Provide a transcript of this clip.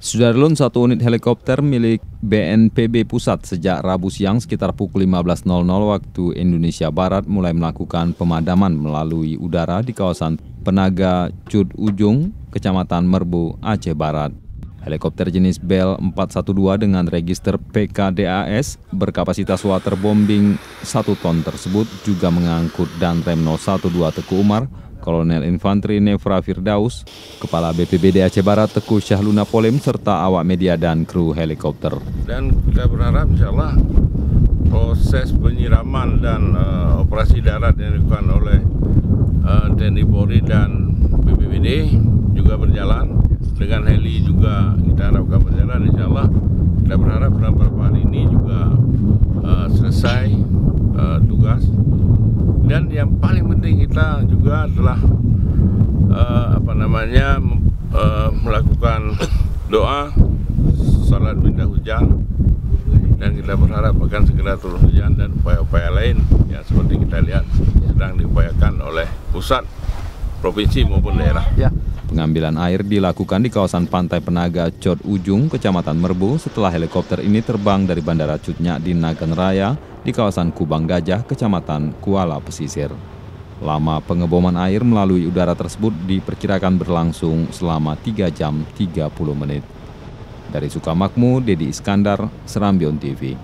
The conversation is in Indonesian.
Sudarlun, satu unit helikopter milik BNPB Pusat sejak Rabu siang sekitar pukul 15.00 waktu Indonesia Barat mulai melakukan pemadaman melalui udara di kawasan Penaga Cud Ujung, Kecamatan Merbu, Aceh Barat. Helikopter jenis Bell 412 dengan register PKDAS berkapasitas waterbombing 1 ton tersebut juga mengangkut Danrem 012 Teguh Umar, Kolonel Infanteri Nefra Firdaus, Kepala BPBD Aceh Barat Teguh Syahluna Polim, serta awak media dan kru helikopter. Dan kita berharap insya Allah proses penyiraman dan operasi darat yang dilakukan oleh TNI Polri dan BPBD juga berjalan. Dengan heli juga kita harapkan berjalan, insya Allah. Kita berharap dalam beberapa hari ini juga selesai tugas. Dan yang paling penting kita juga adalah melakukan doa, salat minta hujan, dan kita berharap akan segera turun hujan dan upaya-upaya lain yang seperti kita lihat sedang diupayakan oleh pusat, provinsi maupun daerah. Ya. Pengambilan air dilakukan di kawasan Pantai Penaga Cud Ujung, Kecamatan Merbu, setelah helikopter ini terbang dari Bandara Cutnya di Nagan Raya di kawasan Kubang Gajah, Kecamatan Kuala Pesisir. Lama pengeboman air melalui udara tersebut diperkirakan berlangsung selama 3 jam 30 menit. Dari Sukamakmur, Dedi Iskandar, Serambion TV.